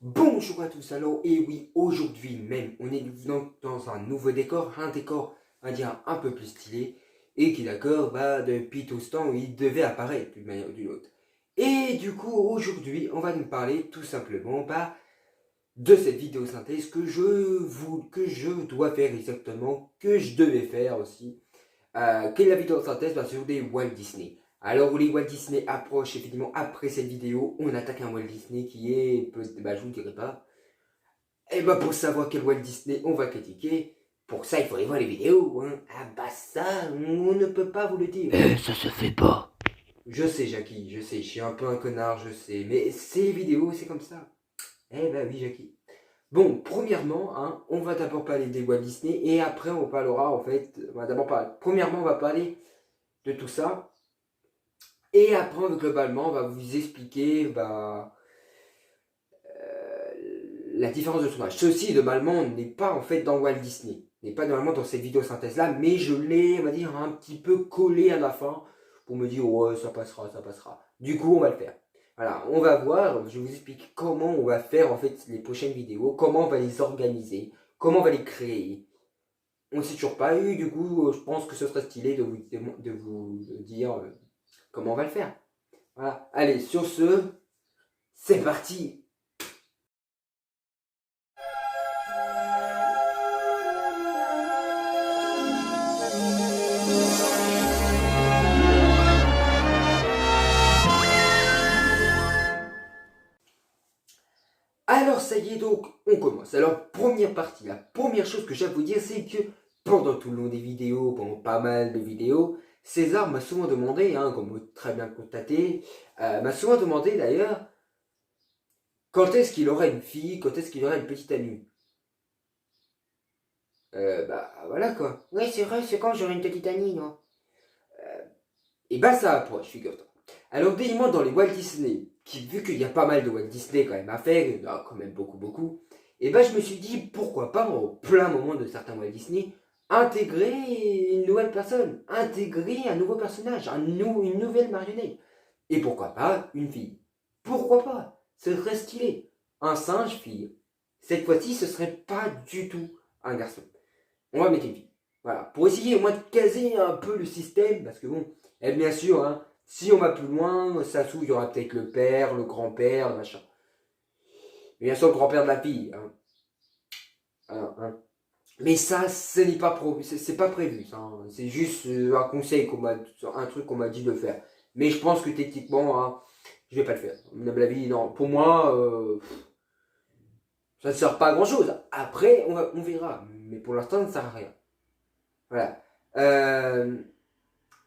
Bonjour à tous, alors, et oui, aujourd'hui même, on est dans un nouveau décor, on va dire, un peu plus stylé, et qui, d'accord, depuis tout ce temps où il devait apparaître d'une manière ou d'une autre. Et du coup, aujourd'hui, on va nous parler tout simplement, de cette vidéo synthèse que je dois faire exactement, que je devais faire aussi, quelle est la vidéo synthèse sur des Walt Disney. Alors, les Walt Disney approchent, effectivement, après cette vidéo, on attaque un Walt Disney qui est, je vous ne dirai pas. Et pour savoir quel Walt Disney on va critiquer, pour ça il faut aller voir les vidéos, hein. Ah ça, on ne peut pas vous le dire. Ça se fait pas. Je sais Jackie, je sais, je suis un peu un connard, je sais, mais ces vidéos c'est comme ça. Oui Jackie. Bon, premièrement, hein, on va d'abord parler des Walt Disney et après on parlera en fait, on va d'abord parler. Premièrement, on va parler de tout ça et après globalement on va vous expliquer la différence de tournage. Ceci, normalement, n'est pas en fait dans Walt Disney, n'est pas normalement dans cette vidéo synthèse là, mais je l'ai, on va dire, un petit peu collé à la fin pour me dire, ouais, ça passera, ça passera. Du coup, on va le faire. Voilà, on va voir, je vous explique comment on va faire en fait les prochaines vidéos, comment on va les organiser, comment on va les créer. On ne s'est toujours pas eu, du coup, je pense que ce serait stylé de vous dire comment on va le faire. Voilà, allez, sur ce, c'est parti. Alors ça y est donc, on commence. Alors première partie, la première chose que j'ai à vous dire, c'est que pendant tout le long des vidéos, pendant pas mal de vidéos, César m'a souvent demandé, hein, comme vous très bien constaté, m'a souvent demandé d'ailleurs, quand est-ce qu'il aurait une fille, quand est-ce qu'il aurait une petite amie. Voilà quoi. Ouais c'est vrai, c'est quand j'aurai une petite amie, non. Et ça approche, figure-toi. Alors dis-moi dans les Walt Disney, vu qu'il y a pas mal de Walt Disney quand même à faire, il y en a quand même beaucoup, et je me suis dit pourquoi pas au plein moment de certains Walt Disney intégrer une nouvelle personne, intégrer un nouveau personnage, une nouvelle marionnette. Et pourquoi pas une fille. Pourquoi pas. Ce serait stylé. Un singe fille. Cette fois-ci ce serait pas du tout un garçon. On va mettre une fille. Voilà. Pour essayer au moins de caser un peu le système, parce que bon, et bien sûr, hein, si on va plus loin, ça se trouve, il y aura peut-être le père, le grand-père, machin. Mais bien sûr, le grand-père de la fille. Hein. Hein. Mais ça, ce n'est pas, c'est pas prévu. Hein. C'est juste un conseil, un truc qu'on m'a dit de faire. Mais je pense que techniquement, hein, je vais pas le faire. À mon avis, non. Pour moi, ça ne sert pas à grand-chose. Après, on verra. Mais pour l'instant, ça ne sert à rien. Voilà.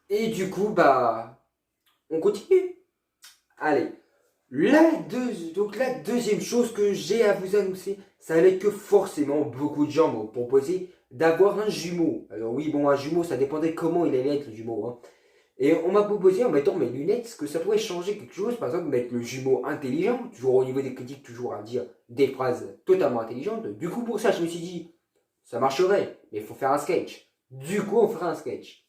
Et du coup, on continue. Allez. Donc la deuxième chose que j'ai à vous annoncer, ça allait que forcément beaucoup de gens m'ont proposé d'avoir un jumeau. Alors oui, bon, un jumeau, ça dépendait comment il allait être le jumeau. Hein. Et on m'a proposé en mettant mes lunettes que ça pourrait changer quelque chose, par exemple mettre le jumeau intelligent, toujours au niveau des critiques, toujours à dire des phrases totalement intelligentes. Du coup pour ça je me suis dit, ça marcherait, mais il faut faire un sketch. Du coup on fera un sketch.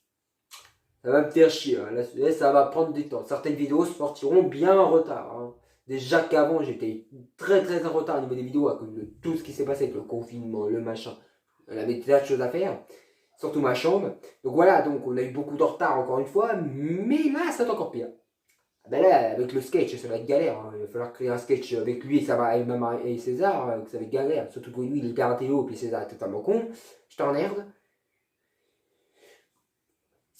Ça va me faire chier, hein. Là, ça va prendre du temps. Certaines vidéos sortiront bien en retard. Hein. Déjà qu'avant, j'étais très en retard au niveau des vidéos à cause de tout ce qui s'est passé avec le confinement, le machin. On avait des tas de choses à faire, surtout ma chambre. Donc voilà, donc on a eu beaucoup de retard encore une fois, mais là, ça va encore pire. Là, avec le sketch, ça va être galère. Hein. Il va falloir créer un sketch avec lui et César, que ça va être galère. Surtout que lui, il est hyper intello, puis César est totalement con. Je t'emmerde.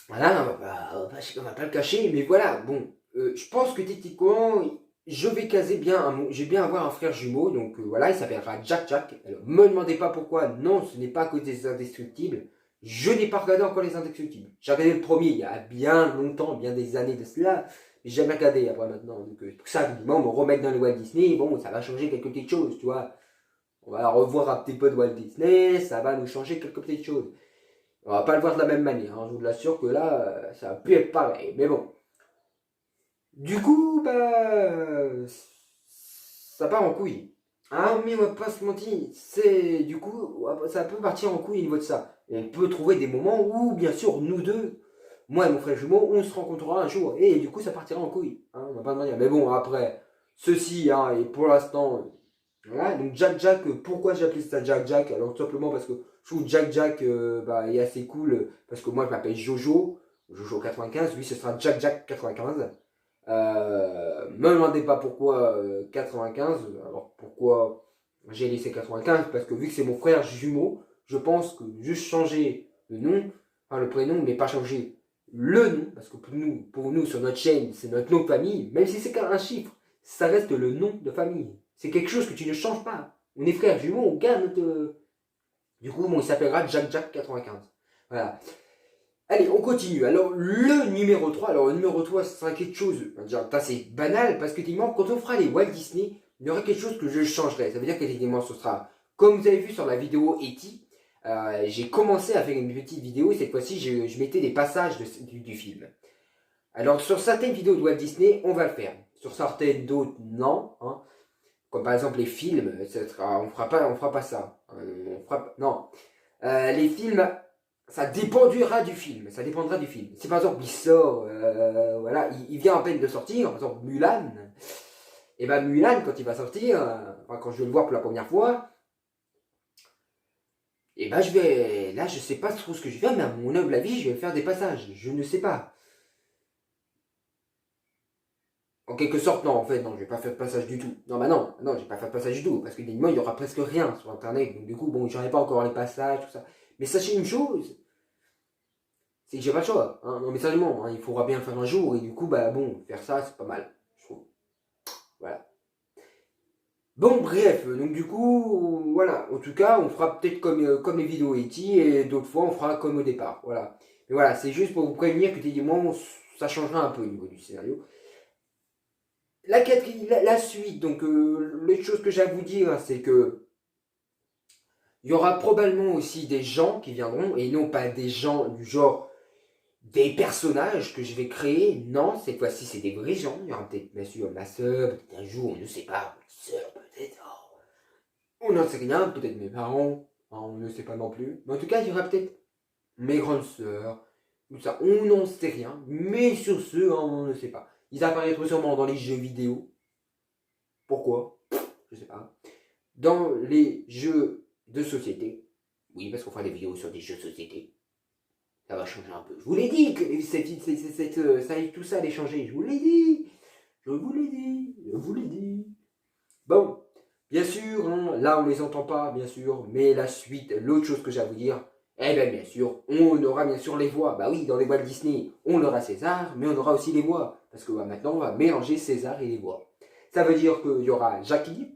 Voilà, on va pas le cacher, mais voilà, bon, je pense que techniquement, je vais caser bien, je vais bien avoir un frère jumeau, donc voilà, il s'appellera Jack Jack. Alors, me demandez pas pourquoi, non, ce n'est pas à cause des Indestructibles. Je n'ai pas regardé encore les Indestructibles. J'ai regardé le premier il y a bien longtemps, bien des années de cela, mais j'ai jamais regardé après maintenant. Donc pour ça, évidemment, me remettre dans le Walt Disney, bon, ça va changer quelques petites choses, tu vois. On va revoir un petit peu de Walt Disney, ça va nous changer quelques petites choses. On va pas le voir de la même manière, hein. Je vous l'assure que là, ça va plus être pareil. Mais bon. Du coup, ça part en couille. Ah mais on va pas se mentir, du coup, ça peut partir en couille au niveau de ça. On peut trouver des moments où, bien sûr, nous deux, moi et mon frère jumeau, on se rencontrera un jour. Et du coup, ça partira en couille. Hein, on va pas se mentir. Mais bon, après, ceci, hein, et pour l'instant, Voilà, donc Jack Jack, pourquoi j'ai appelé ça Jack Jack? Alors tout simplement parce que je trouve Jack Jack est assez cool, parce que moi je m'appelle Jojo, Jojo 95, lui ce sera Jack Jack 95. Me demandez pas pourquoi 95, alors pourquoi j'ai laissé 95, parce que vu que c'est mon frère jumeau, je pense que juste changer le nom, enfin le prénom, mais pas changer le nom, parce que pour nous sur notre chaîne, c'est notre nom de famille, même si c'est qu'un chiffre, ça reste le nom de famille. C'est quelque chose que tu ne changes pas. On est frères jumeaux, on garde notre... Du coup, bon, il s'appellera Jack Jack 95. Voilà. Allez, on continue. Alors, le numéro 3. Alors, le numéro 3, ce sera quelque chose... C'est banal, parce que, effectivement, quand on fera les Walt Disney, il y aura quelque chose que je changerai. Ça veut dire qu'effectivement, ce sera... Comme vous avez vu sur la vidéo E.T., j'ai commencé à faire une petite vidéo, et cette fois-ci, je mettais des passages du film. Alors, sur certaines vidéos de Walt Disney, on va le faire. Sur certaines d'autres, non. Hein. Comme par exemple les films, on fera pas ça. Non. Les films, ça dépendra du film. Ça dépendra du film. Si par exemple il sort, voilà, il vient à peine de sortir, par exemple Mulan, et ben Mulan quand il va sortir, quand je vais le voir pour la première fois, et ben là je sais pas trop ce que je vais faire, mais à mon humble avis, je vais faire des passages. Je ne sais pas. En quelque sorte, non, en fait, non, je vais pas faire de passage du tout. Non, bah non, je vais pas faire de passage du tout, parce que d'évidemment, il y aura presque rien sur Internet, donc du coup, bon, j'aurai pas encore les passages, tout ça. Mais sachez une chose, c'est que j'ai pas le choix, hein, non, mais sérieusement, hein, il faudra bien le faire un jour, et du coup, bah bon, faire ça, c'est pas mal, je trouve. Voilà. Bon, bref, donc du coup, voilà, en tout cas, on fera peut-être comme les vidéos E.T., et d'autres fois, on fera comme au départ, voilà. Mais voilà, c'est juste pour vous prévenir que, évidemment, ça changera un peu au niveau du scénario. La suite, donc les choses que j'ai à vous dire, c'est que il y aura probablement aussi des gens qui viendront, et non pas des gens du genre des personnages que je vais créer. Non, cette fois-ci, c'est des vrais gens. Il y aura peut-être, bien sûr, ma soeur, peut-être un jour, on ne sait pas, ma soeur, peut-être, oh, on n'en sait rien, peut-être mes parents, hein, on ne sait pas non plus. Mais en tout cas, il y aura peut-être mes grandes sœurs, tout ça, on n'en sait rien. Mais sur ce, hein, on ne sait pas. Ils apparaîtront sûrement dans les jeux vidéo. Pourquoi? Je sais pas. Dans les jeux de société. Oui, parce qu'on fera des vidéos sur des jeux de société. Ça va changer un peu. Je vous l'ai dit que tout ça allait changer. Je vous l'ai dit. Je vous l'ai dit. Je vous l'ai dit. Bon, bien sûr, hein, là on les entend pas, bien sûr. Mais la suite, l'autre chose que j'ai à vous dire, eh bien sûr, on aura bien sûr les voix. Bah oui, dans les voix de Disney, on aura César, mais on aura aussi les voix. Parce que maintenant, on va mélanger César et les voix. Ça veut dire qu'il y aura Jackie.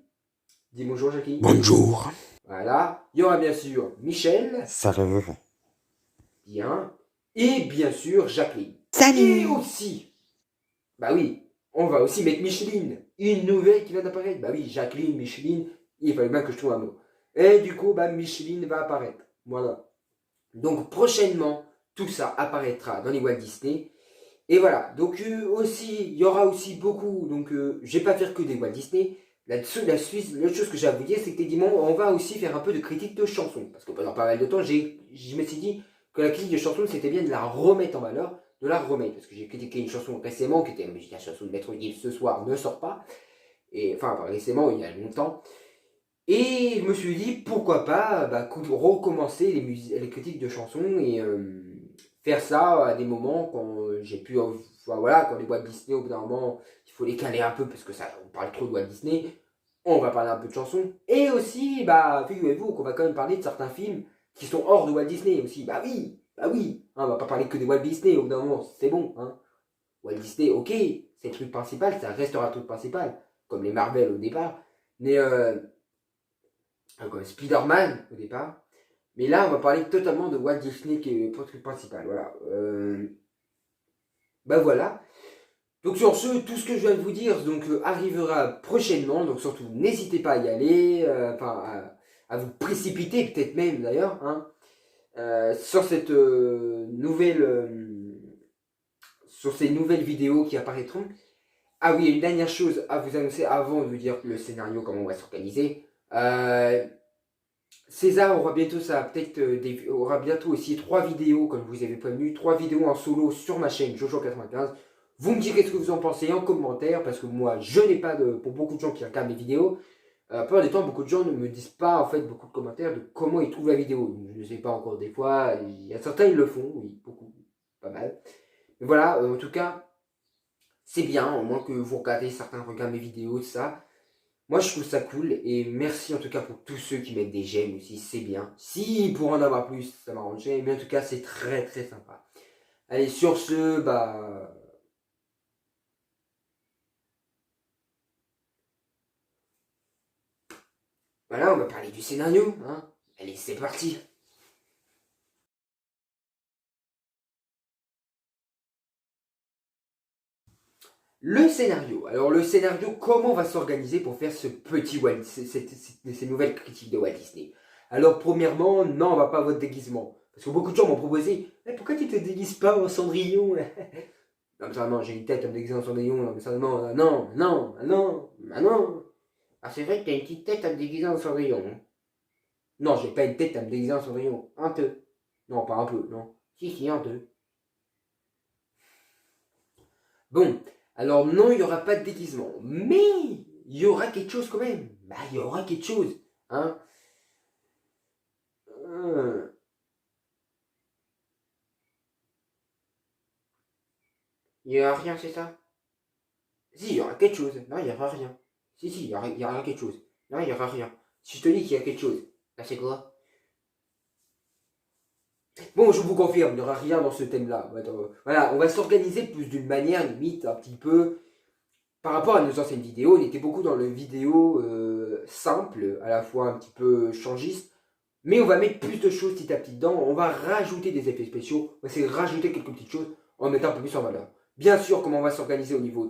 Dis bonjour Jackie. Bonjour. Voilà. Il y aura bien sûr Michel. Salut. Bien. Et bien sûr Jacqueline. Salut. Et aussi, bah oui, on va aussi mettre Micheline. Une nouvelle qui vient d'apparaître. Bah oui, Jacqueline, Micheline. Il fallait bien que je trouve un mot. Et du coup, bah Micheline va apparaître. Voilà. Donc prochainement, tout ça apparaîtra dans les Walt Disney. Et voilà. Donc aussi, il y aura aussi beaucoup. Donc je vais pas faire que des Walt Disney. Là-dessus, l'autre chose que j'ai à vous dire, c'est que on va aussi faire un peu de critique de chansons. Parce que pendant pas mal de temps, je me suis dit que la critique de chansons, c'était bien de la remettre en valeur, de la remettre. Parce que j'ai critiqué une chanson récemment, qui était la chanson de Maître Gims ce soir ne sort pas. Et, enfin, récemment, il y a longtemps. Et je me suis dit, pourquoi pas recommencer les critiques de chansons et faire ça à des moments quand j'ai pu... voilà, quand les Walt Disney, au bout d'un moment, il faut les caler un peu parce que ça, on parle trop de Walt Disney. On va parler un peu de chansons. Et aussi, figurez-vous qu'on va quand même parler de certains films qui sont hors de Walt Disney aussi. Bah oui. Hein, on va pas parler que des Walt Disney, au bout d'un moment, c'est bon. Hein. Walt Disney, ok, c'est le truc principal, ça restera le truc principal, comme les Marvel au départ. Mais comme Spider-Man au départ. Mais là, on va parler totalement de Walt Disney qui est le truc principal. Voilà. Voilà. Donc sur ce, tout ce que je viens de vous dire arrivera prochainement. Donc surtout, n'hésitez pas à y aller, à vous précipiter, peut-être même d'ailleurs, hein, sur cette sur ces nouvelles vidéos qui apparaîtront. Ah oui, une dernière chose à vous annoncer avant de vous dire le scénario, comment on va s'organiser. César aura bientôt aura bientôt aussi 3 vidéos, comme je vous avez prévenu, 3 vidéos en solo sur ma chaîne Jojo95. Vous me direz ce que vous en pensez en commentaire, parce que moi je n'ai pas de. Pour beaucoup de gens qui regardent mes vidéos, La plupart du temps, beaucoup de gens ne me disent pas, en fait, beaucoup de commentaires de comment ils trouvent la vidéo. Je ne sais pas encore des fois. Il y a certains, ils le font, oui, beaucoup, pas mal. Mais voilà, en tout cas, c'est bien, au moins que vous regardez, certains regardent mes vidéos, tout ça. Moi, je trouve ça cool et merci en tout cas pour tous ceux qui mettent des j'aime aussi, c'est bien. Si pour en avoir plus, ça m'arrangerait, mais en tout cas, c'est très très sympa. Allez, sur ce, bah. Voilà, on va parler du scénario, hein. Allez, c'est parti. Le scénario. Alors, le scénario, comment on va s'organiser pour faire ce petit ces nouvelles critiques de Walt Disney? Alors, premièrement, non, on va pas à votre déguisement. Parce que beaucoup de gens m'ont proposé, pourquoi tu te déguises pas en Cendrillon? Non, mais sérieusement, j'ai une tête à me déguiser en Cendrillon, non, mais sérieusement, non, non, non, non. Ah, c'est vrai que t'as une petite tête à me déguiser en Cendrillon. Hein. Non, j'ai pas une tête à me déguiser en Cendrillon. Un peu. Non, pas un peu, non. Si, si, un peu. Bon, alors non, il n'y aura pas de déguisement. Mais il y aura quelque chose quand même. Bah, il y aura quelque chose. Hein. Euh, Il n'y aura rien, c'est ça? Si, il y aura quelque chose. Non, il n'y aura rien. Si, si, il y aura quelque chose. Non, il n'y aura rien. Si je te dis qu'il y a quelque chose, là, c'est quoi? Bon, je vous confirme, il n'y aura rien dans ce thème-là. Voilà, on va s'organiser plus d'une manière limite un petit peu. Par rapport à nos anciennes vidéos, on était beaucoup dans le vidéo simple, à la fois un petit peu changiste, mais on va mettre plus de choses petit à petit dedans. On va rajouter des effets spéciaux, on va essayer de rajouter quelques petites choses en mettant un peu plus en valeur. Bien sûr, comment on va s'organiser au niveau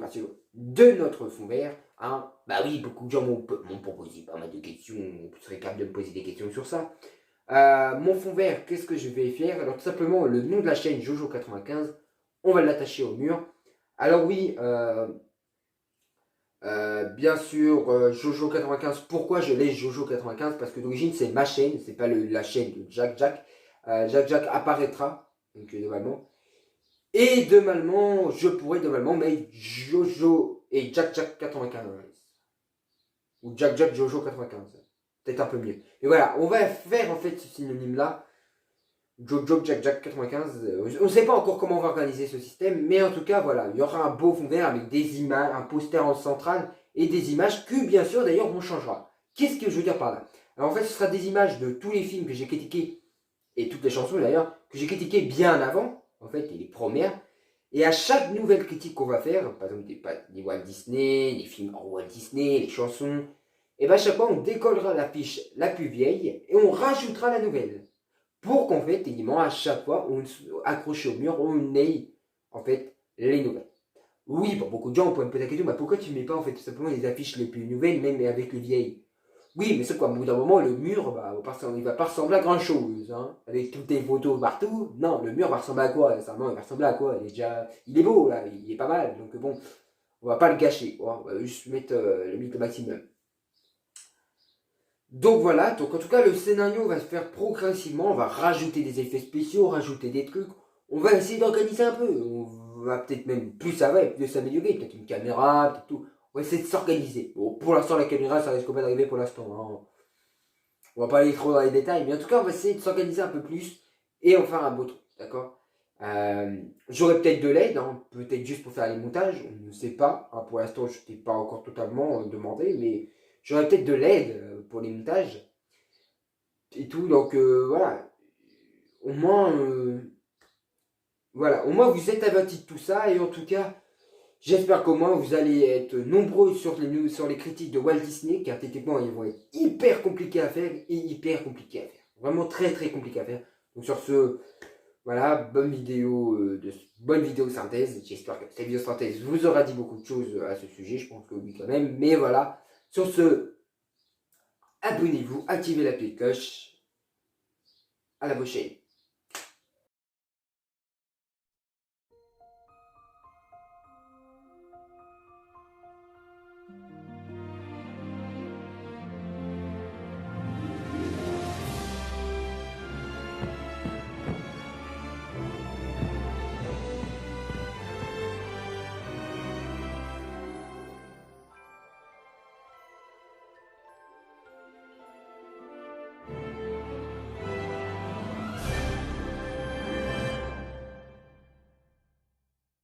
de notre fond vert. Hein. Bah oui, beaucoup de gens m'ont proposé pas mal de questions, vous serez capable de me poser des questions sur ça. Mon fond vert, qu'est-ce que je vais faire? Alors tout simplement, le nom de la chaîne Jojo95, on va l'attacher au mur. Alors oui, bien sûr, Jojo95, pourquoi je laisse Jojo95? Parce que d'origine c'est ma chaîne, c'est pas la chaîne de Jack Jack. Jack Jack apparaîtra, donc normalement. Et normalement, je pourrais normalement mettre Jojo et Jack Jack 95. Ou Jack Jack Jojo 95. Peut-être un peu mieux. Mais voilà, on va faire en fait ce synonyme là. Jojo Jack Jack 95. On ne sait pas encore comment on va organiser ce système, mais en tout cas, voilà, il y aura un beau fond vert avec des images, un poster en centrale et des images que, bien sûr, d'ailleurs, on changera. Qu'est-ce que je veux dire par là? Alors, en fait, ce sera des images de tous les films que j'ai critiqués, et toutes les chansons d'ailleurs, que j'ai critiquées bien avant, en fait, et les premières. Et à chaque nouvelle critique qu'on va faire, par exemple des Walt Disney, les films en Walt Disney, les chansons, et bien à chaque fois, on décollera la fiche la plus vieille et on rajoutera la nouvelle pour qu'en fait, évidemment, à chaque fois, on accroché au mur, on ait en fait les nouvelles. Oui, pour beaucoup de gens, on peut me poser la question, bah, pourquoi tu ne mets pas en fait tout simplement les affiches les plus nouvelles, même avec le vieil? Oui, mais c'est quoi, au bout d'un moment, le mur, bah, il va pas ressembler à grand chose, hein. Avec toutes les photos partout, non, le mur va ressembler à quoi? Sincèrement, il va ressembler à quoi? Il est beau, là, il est pas mal, donc bon, on va pas le gâcher, quoi. On va juste mettre le maximum. Donc voilà, donc en tout cas le scénario va se faire progressivement, on va rajouter des effets spéciaux, rajouter des trucs, on va essayer d'organiser un peu, on va peut-être même, plus ça va, plus s'améliorer, peut-être une caméra, peut-être tout, on va essayer de s'organiser. Bon, pour l'instant la caméra ça risque pas d'arriver pour l'instant, hein. On va pas aller trop dans les détails, mais en tout cas on va essayer de s'organiser un peu plus et en faire un beau truc, d'accord. J'aurai peut-être de l'aide, hein, peut-être juste pour faire les montages, on ne sait pas, hein, pour l'instant je t'ai pas encore totalement demandé, mais j'aurai peut-être de l'aide pour les montages et tout. Donc voilà, au moins, voilà, au moins vous êtes avertis de tout ça et en tout cas, j'espère qu'au moins vous allez être nombreux sur les critiques de Walt Disney car techniquement ils vont être hyper compliqués à faire et hyper compliqués à faire, vraiment très très compliqués à faire. Donc sur ce, voilà, bonne vidéo synthèse. J'espère que cette vidéo synthèse vous aura dit beaucoup de choses à ce sujet, je pense que oui quand même, mais voilà. Sur ce, abonnez-vous, activez la petite cloche. À la prochaine.